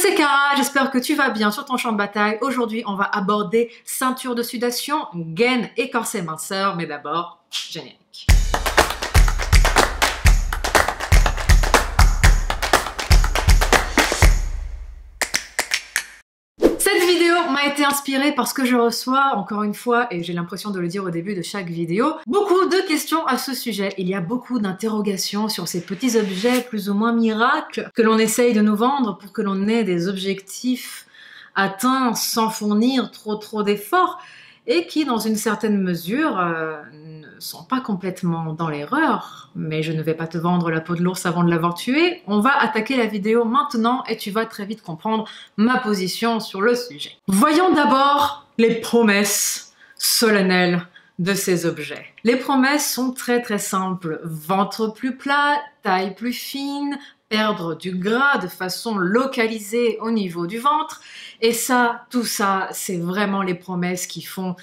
c'est Cara, j'espère que tu vas bien sur ton champ de bataille. Aujourd'hui, on va aborder ceinture de sudation, gaine et corset minceur, mais d'abord, générique. Cette vidéo m'a été inspirée parce que je reçois, encore une fois, et j'ai l'impression de le dire au début de chaque vidéo, beaucoup de questions à ce sujet. Il y a beaucoup d'interrogations sur ces petits objets plus ou moins miracles que l'on essaye de nous vendre pour que l'on ait des objectifs atteints sans fournir trop d'efforts et qui, dans une certaine mesure, ne sont pas complètement dans l'erreur. Mais je ne vais pas te vendre la peau de l'ours avant de l'avoir tué. On va attaquer la vidéo maintenant et tu vas très vite comprendre ma position sur le sujet. Voyons d'abord les promesses solennelles de ces objets. Les promesses sont très simples. Ventre plus plat, taille plus fine, perdre du gras de façon localisée au niveau du ventre. Et ça, tout ça, c'est vraiment les promesses qui font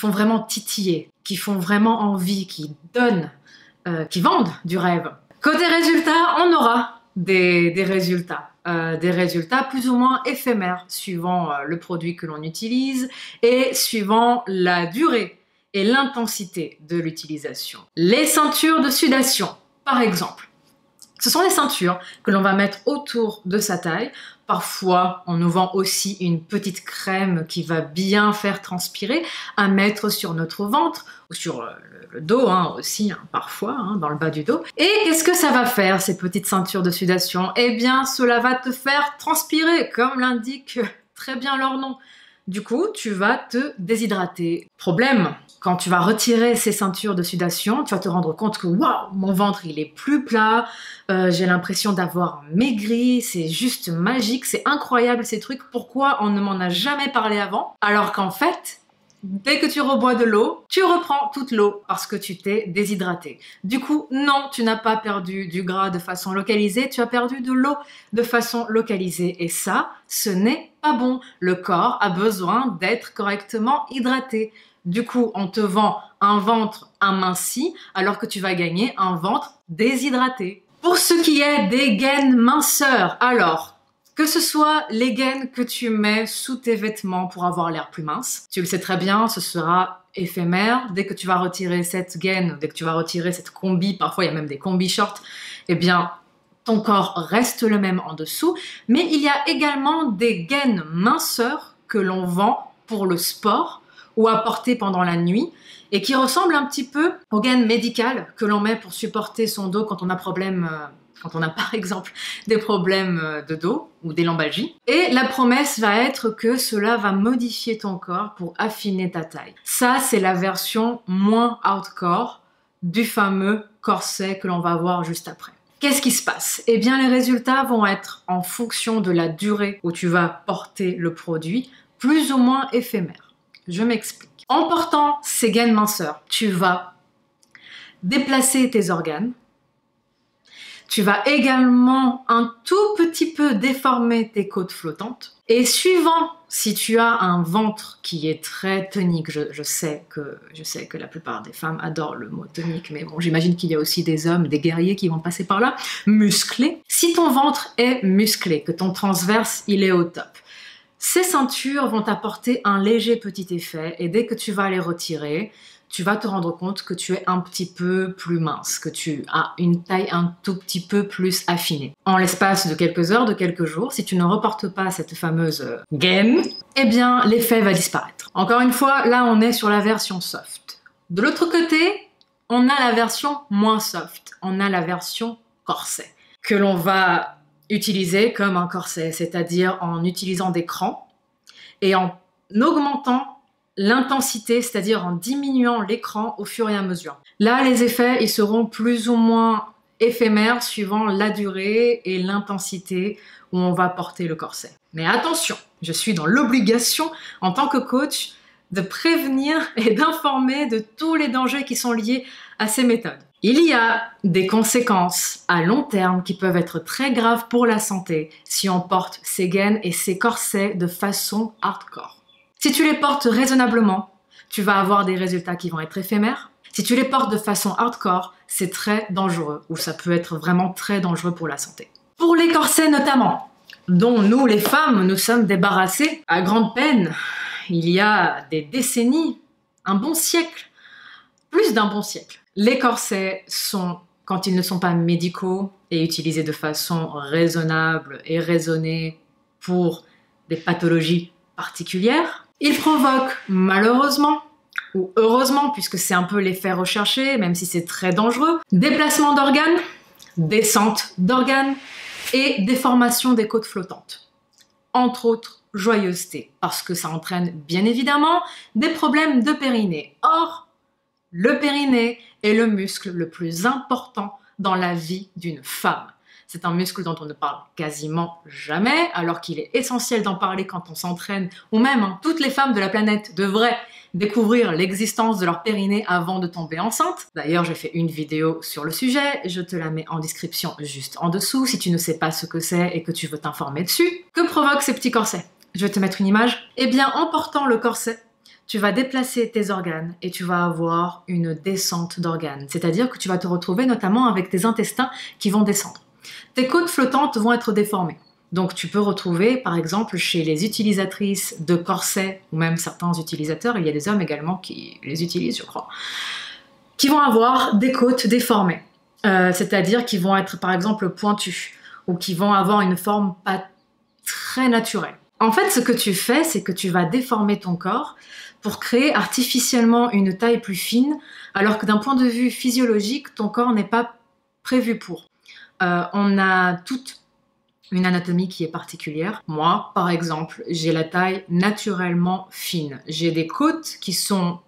vraiment titiller, qui font vraiment envie, qui donnent, qui vendent du rêve. Côté résultats, on aura des résultats plus ou moins éphémères suivant le produit que l'on utilise et suivant la durée et l'intensité de l'utilisation. Les ceintures de sudation, par exemple. Ce sont des ceintures que l'on va mettre autour de sa taille. Parfois, on nous vend aussi une petite crème qui va bien faire transpirer à mettre sur notre ventre ou sur le dos aussi, parfois, dans le bas du dos. Et qu'est-ce que ça va faire, ces petites ceintures de sudation? Eh bien, cela va te faire transpirer, comme l'indique très bien leur nom. Du coup, tu vas te déshydrater. Problème, quand tu vas retirer ces ceintures de sudation, tu vas te rendre compte que waouh, mon ventre il est plus plat, j'ai l'impression d'avoir maigri, c'est juste magique, c'est incroyable ces trucs. Pourquoi on ne m'en a jamais parlé avant? Alors qu'en fait, dès que tu rebois de l'eau, tu reprends toute l'eau parce que tu t'es déshydraté. Du coup, non, tu n'as pas perdu du gras de façon localisée, tu as perdu de l'eau de façon localisée. Et ça, ce n'est pas bon. Le corps a besoin d'être correctement hydraté. Du coup, on te vend un ventre aminci alors que tu vas gagner un ventre déshydraté. Pour ce qui est des gaines minceurs, alors, que ce soit les gaines que tu mets sous tes vêtements pour avoir l'air plus mince, tu le sais très bien, ce sera éphémère. Dès que tu vas retirer cette gaine, dès que tu vas retirer cette combi, parfois il y a même des combi shorts, eh bien, ton corps reste le même en dessous. Mais il y a également des gaines minceurs que l'on vend pour le sport ou à porter pendant la nuit et qui ressemblent un petit peu aux gaines médicales que l'on met pour supporter son dos quand on a quand on a par exemple des problèmes de dos ou des lombalgies. Et la promesse va être que cela va modifier ton corps pour affiner ta taille. Ça, c'est la version moins hardcore du fameux corset que l'on va voir juste après. Qu'est-ce qui se passe? Eh bien, les résultats vont être en fonction de la durée où tu vas porter le produit, plus ou moins éphémères. Je m'explique. En portant ces gaines minceurs, tu vas déplacer tes organes. Tu vas également un tout petit peu déformer tes côtes flottantes. Et suivant si tu as un ventre qui est très tonique, je sais que la plupart des femmes adorent le mot tonique, mais bon, j'imagine qu'il y a aussi des hommes, des guerriers qui vont passer par là, musclé. Si ton ventre est musclé, que ton transverse il est au top, ces ceintures vont t'apporter un léger petit effet et dès que tu vas les retirer, tu vas te rendre compte que tu es un petit peu plus mince, que tu as une taille un tout petit peu plus affinée. En l'espace de quelques heures, de quelques jours, si tu ne reportes pas cette fameuse gaine, eh bien l'effet va disparaître. Encore une fois, là on est sur la version soft. De l'autre côté, on a la version moins soft, on a la version corset, que l'on va utiliser comme un corset, c'est-à-dire en utilisant des crans et en augmentant l'intensité, c'est-à-dire en diminuant l'écran au fur et à mesure. Là, les effets, ils seront plus ou moins éphémères suivant la durée et l'intensité où on va porter le corset. Mais attention, je suis dans l'obligation, en tant que coach, de prévenir et d'informer de tous les dangers qui sont liés à ces méthodes. Il y a des conséquences à long terme qui peuvent être très graves pour la santé si on porte ces gaines et ces corsets de façon hardcore. Si tu les portes raisonnablement, tu vas avoir des résultats qui vont être éphémères. Si tu les portes de façon hardcore, c'est très dangereux ou ça peut être vraiment très dangereux pour la santé. Pour les corsets notamment, dont nous les femmes nous sommes débarrassées à grande peine il y a des décennies, un bon siècle, plus d'un bon siècle. Les corsets sont, quand ils ne sont pas médicaux et utilisés de façon raisonnable et raisonnée pour des pathologies particulières, ils provoquent malheureusement ou heureusement, puisque c'est un peu l'effet recherché, même si c'est très dangereux, déplacement d'organes, descente d'organes et déformation des côtes flottantes. Entre autres, joyeuseté, parce que ça entraîne bien évidemment des problèmes de périnée. Or, le périnée est le muscle le plus important dans la vie d'une femme. C'est un muscle dont on ne parle quasiment jamais, alors qu'il est essentiel d'en parler quand on s'entraîne, ou même toutes les femmes de la planète devraient découvrir l'existence de leur périnée avant de tomber enceinte. D'ailleurs, j'ai fait une vidéo sur le sujet, je te la mets en description juste en dessous si tu ne sais pas ce que c'est et que tu veux t'informer dessus. Que provoquent ces petits corsets? Je vais te mettre une image. Eh bien, en portant le corset, tu vas déplacer tes organes et tu vas avoir une descente d'organes. C'est-à-dire que tu vas te retrouver notamment avec tes intestins qui vont descendre. Tes côtes flottantes vont être déformées. Donc tu peux retrouver, par exemple, chez les utilisatrices de corsets, ou même certains utilisateurs, il y a des hommes également qui les utilisent, je crois, qui vont avoir des côtes déformées. C'est-à-dire qui vont être, par exemple, pointues, ou qui vont avoir une forme pas très naturelle. En fait, ce que tu fais, c'est que tu vas déformer ton corps pour créer artificiellement une taille plus fine, alors que d'un point de vue physiologique, ton corps n'est pas prévu pour. On a toute une anatomie qui est particulière. Moi, par exemple, j'ai la taille naturellement fine. J'ai des côtes qui sont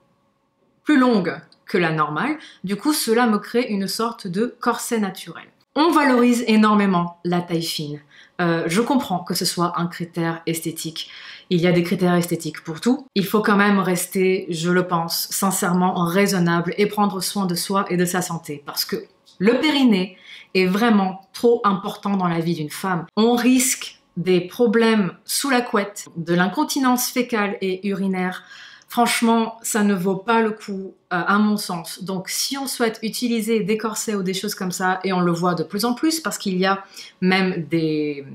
plus longues que la normale. Du coup, cela me crée une sorte de corset naturel. On valorise énormément la taille fine. Je comprends que ce soit un critère esthétique. Il y a des critères esthétiques pour tout. Il faut quand même rester, je le pense, sincèrement raisonnable et prendre soin de soi et de sa santé. Parce que le périnée est vraiment trop important dans la vie d'une femme. On risque des problèmes sous la couette, de l'incontinence fécale et urinaire. Franchement, ça ne vaut pas le coup, à mon sens. Donc, si on souhaite utiliser des corsets ou des choses comme ça, et on le voit de plus en plus, parce qu'il y a même des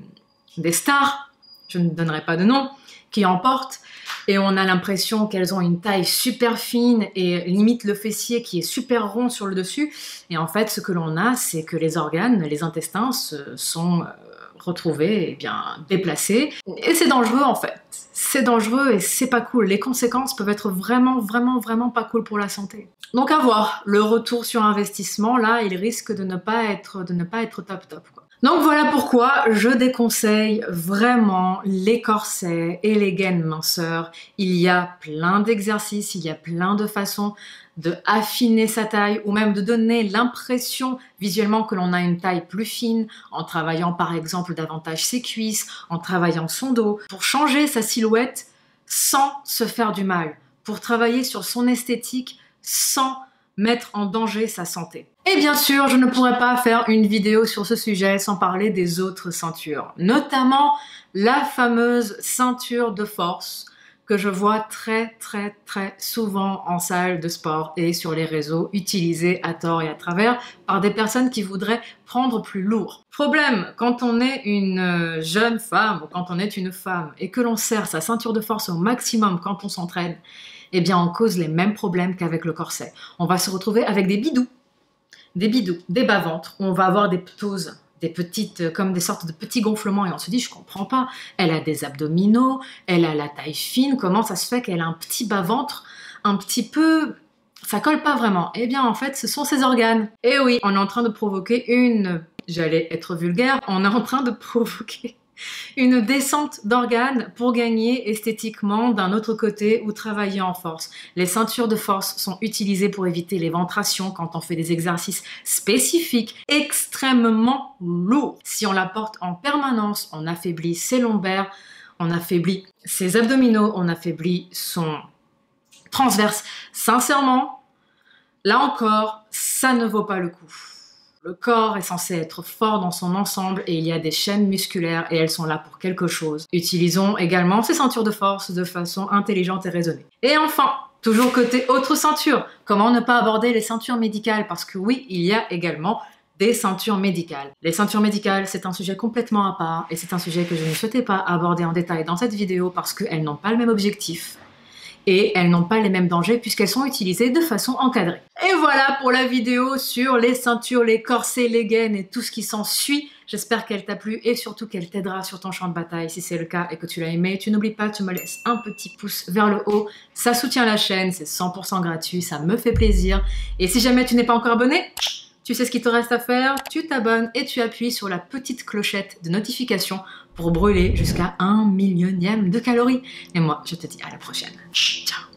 stars, je ne donnerai pas de nom, qui en portent, et on a l'impression qu'elles ont une taille super fine et limite le fessier qui est super rond sur le dessus. Et en fait, ce que l'on a, c'est que les organes, les intestins se sont retrouvés, eh bien, déplacés. Et c'est dangereux en fait. C'est dangereux et c'est pas cool. Les conséquences peuvent être vraiment, vraiment, vraiment pas cool pour la santé. Donc à voir, le retour sur investissement, là, il risque de ne pas être top top, quoi. Donc voilà pourquoi je déconseille vraiment les corsets et les gaines minceurs. Il y a plein d'exercices, il y a plein de façons de affiner sa taille ou même de donner l'impression visuellement que l'on a une taille plus fine en travaillant par exemple davantage ses cuisses, en travaillant son dos, pour changer sa silhouette sans se faire du mal, pour travailler sur son esthétique sans mettre en danger sa santé. Et bien sûr, je ne pourrais pas faire une vidéo sur ce sujet sans parler des autres ceintures, notamment la fameuse ceinture de force que je vois très souvent en salle de sport et sur les réseaux, utilisée à tort et à travers par des personnes qui voudraient prendre plus lourd. Problème, quand on est une jeune femme ou quand on est une femme et que l'on serre sa ceinture de force au maximum quand on s'entraîne, eh bien on cause les mêmes problèmes qu'avec le corset. On va se retrouver avec des bidous, des bas-ventres, on va avoir des ptoses, des petites, comme des sortes de petits gonflements, et on se dit, je comprends pas, elle a des abdominaux, elle a la taille fine, comment ça se fait qu'elle a un petit bas-ventre, un petit peu, ça colle pas vraiment. Eh bien en fait, ce sont ses organes. Et oui, on est en train de provoquer j'allais être vulgaire, on est en train de provoquer une descente d'organes pour gagner esthétiquement d'un autre côté ou travailler en force. Les ceintures de force sont utilisées pour éviter l'éventation quand on fait des exercices spécifiques extrêmement lourds. Si on la porte en permanence, on affaiblit ses lombaires, on affaiblit ses abdominaux, on affaiblit son transverse. Sincèrement, là encore, ça ne vaut pas le coup. Le corps est censé être fort dans son ensemble et il y a des chaînes musculaires et elles sont là pour quelque chose. Utilisons également ces ceintures de force de façon intelligente et raisonnée. Et enfin, toujours côté autre ceinture, comment ne pas aborder les ceintures médicales? Parce que oui, il y a également des ceintures médicales. Les ceintures médicales, c'est un sujet complètement à part et c'est un sujet que je ne souhaitais pas aborder en détail dans cette vidéo parce qu'elles n'ont pas le même objectif et elles n'ont pas les mêmes dangers puisqu'elles sont utilisées de façon encadrée. Et voilà pour la vidéo sur les ceintures, les corsets, les gaines et tout ce qui s'ensuit. J'espère qu'elle t'a plu et surtout qu'elle t'aidera sur ton champ de bataille. Si c'est le cas et que tu l'as aimé, tu n'oublies pas, tu me laisses un petit pouce vers le haut. Ça soutient la chaîne, c'est 100% gratuit, ça me fait plaisir. Et si jamais tu n'es pas encore abonné, tu sais ce qu'il te reste à faire, tu t'abonnes et tu appuies sur la petite clochette de notification pour brûler jusqu'à 1 millionième de calories. Et moi, je te dis à la prochaine. Ciao!